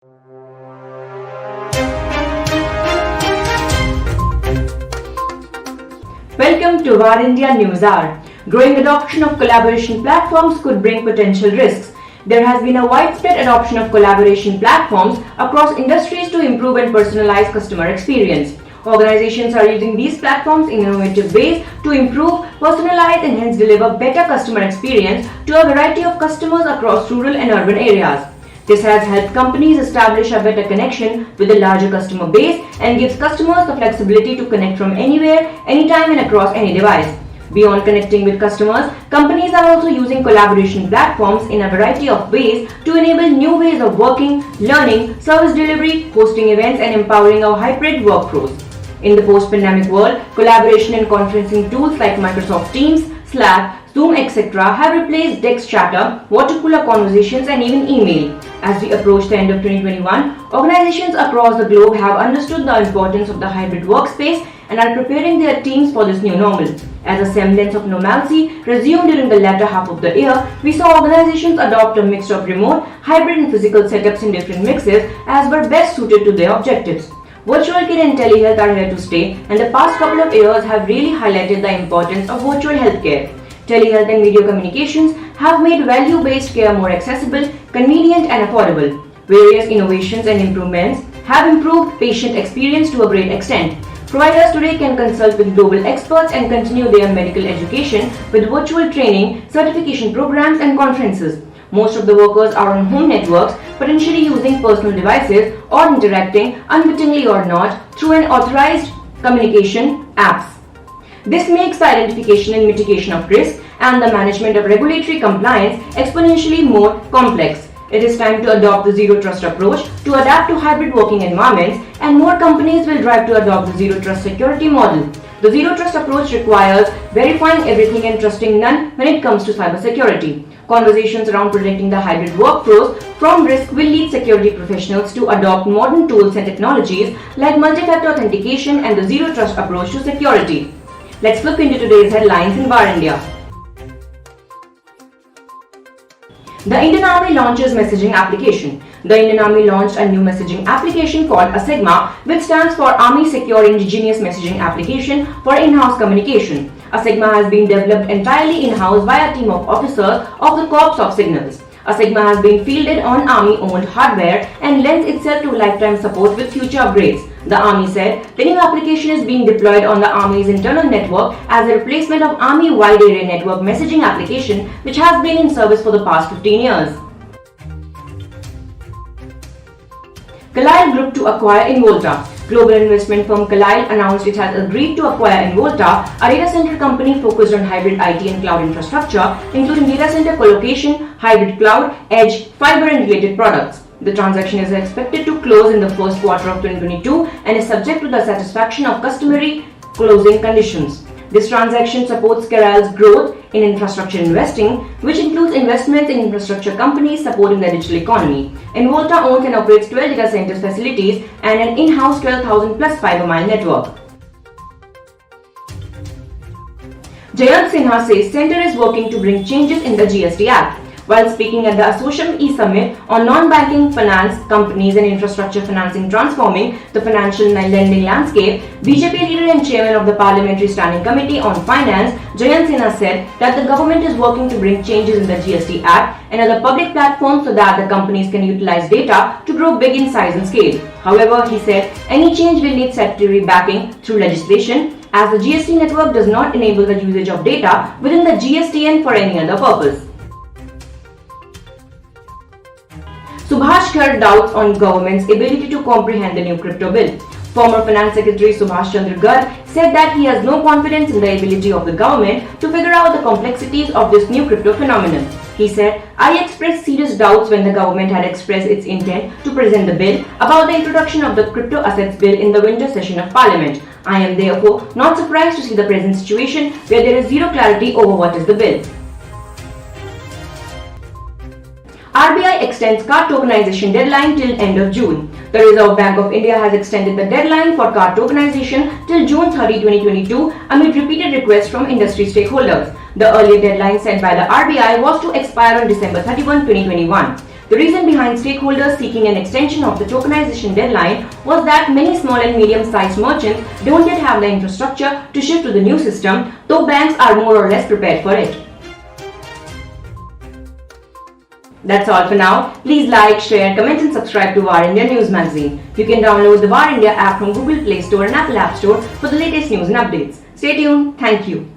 Welcome to Var India News Hour. Growing adoption of collaboration platforms could bring potential risks. There has been a widespread adoption of collaboration platforms across industries to improve and personalize customer experience. Organizations are using these platforms in innovative ways to improve, personalize and hence deliver better customer experience to a variety of customers across rural and urban areas. This has helped companies establish a better connection with a larger customer base and gives customers the flexibility to connect from anywhere, anytime and across any device. Beyond connecting with customers, companies are also using collaboration platforms in a variety of ways to enable new ways of working, learning, service delivery, hosting events and empowering our hybrid workforce. In the post-pandemic world, collaboration and conferencing tools like Microsoft Teams, Slack, Zoom, etc. have replaced desk chatter, water cooler conversations and even email. As we approach the end of 2021, organizations across the globe have understood the importance of the hybrid workspace and are preparing their teams for this new normal. As a semblance of normalcy resumed during the latter half of the year, we saw organizations adopt a mix of remote, hybrid and physical setups in different mixes as were best suited to their objectives. Virtual care and telehealth are here to stay, and the past couple of years have really highlighted the importance of virtual healthcare. Telehealth and video communications have made value-based care more accessible, convenient and affordable. Various innovations and improvements have improved patient experience to a great extent. Providers today can consult with global experts and continue their medical education with virtual training, certification programs and conferences. Most of the workers are on home networks, potentially using personal devices or interacting, unwittingly or not, through an authorized communication apps. This makes the identification and mitigation of risk and the management of regulatory compliance exponentially more complex. It is time to adopt the Zero Trust approach to adapt to hybrid working environments, and more companies will drive to adopt the Zero Trust security model. The Zero Trust approach requires verifying everything and trusting none when it comes to cybersecurity. Conversations around protecting the hybrid workflows from risk will lead security professionals to adopt modern tools and technologies like multi-factor authentication and the Zero Trust approach to security. Let's look into today's headlines in Var India. The Indian Army launches messaging application. The Indian Army launched a new messaging application called ASIGMA, which stands for Army Secure Indigenous Messaging Application for in-house communication. ASIGMA has been developed entirely in-house by a team of officers of the Corps of Signals. ASIGMA has been fielded on Army-owned hardware and lends itself to lifetime support with future upgrades. The Army said the new application is being deployed on the Army's internal network as a replacement of Army Wide Area Network messaging application, which has been in service for the past 15 years. Carlyle Group to acquire Involta. Global investment firm Carlyle announced it has agreed to acquire Involta, a data center company focused on hybrid IT and cloud infrastructure, including data center colocation, hybrid cloud, edge, fiber and related products. The transaction is expected to close in the first quarter of 2022 and is subject to the satisfaction of customary closing conditions. This transaction supports Carlyle's growth in infrastructure investing, which includes investments in infrastructure companies supporting the digital economy. Involta owns and operates 12 data center facilities and an in-house 12,000 plus fiber mile network. Jayant Sinha says Centre is working to bring changes in the GST Act. While speaking at the ASSOCHAM E-Summit on non-banking finance companies and infrastructure financing transforming the financial lending landscape, BJP leader and chairman of the Parliamentary Standing Committee on Finance, Jayant Sinha said that the government is working to bring changes in the GST Act and other public platforms so that the companies can utilize data to grow big in size and scale. However, he said any change will need statutory backing through legislation, as the GST network does not enable the usage of data within the GSTN for any other purpose. Subhash Garg doubts on government's ability to comprehend the new crypto bill. Former Finance Secretary Subhash Chandra Garg said that he has no confidence in the ability of the government to figure out the complexities of this new crypto phenomenon. He said, I expressed serious doubts when the government had expressed its intent to present the bill about the introduction of the Crypto Assets Bill in the winter session of Parliament. I am therefore not surprised to see the present situation where there is zero clarity over what is the bill. RBI extends card tokenization deadline till end of June. The Reserve Bank of India has extended the deadline for card tokenization till June 30, 2022 amid repeated requests from industry stakeholders. The earlier deadline set by the RBI was to expire on December 31, 2021. The reason behind stakeholders seeking an extension of the tokenization deadline was that many small and medium-sized merchants don't yet have the infrastructure to shift to the new system, though banks are more or less prepared for it. That's all for now. Please like, share, comment and subscribe to VAR India News Magazine. You can download the VAR India app from Google Play Store and Apple App Store for the latest news and updates. Stay tuned. Thank you.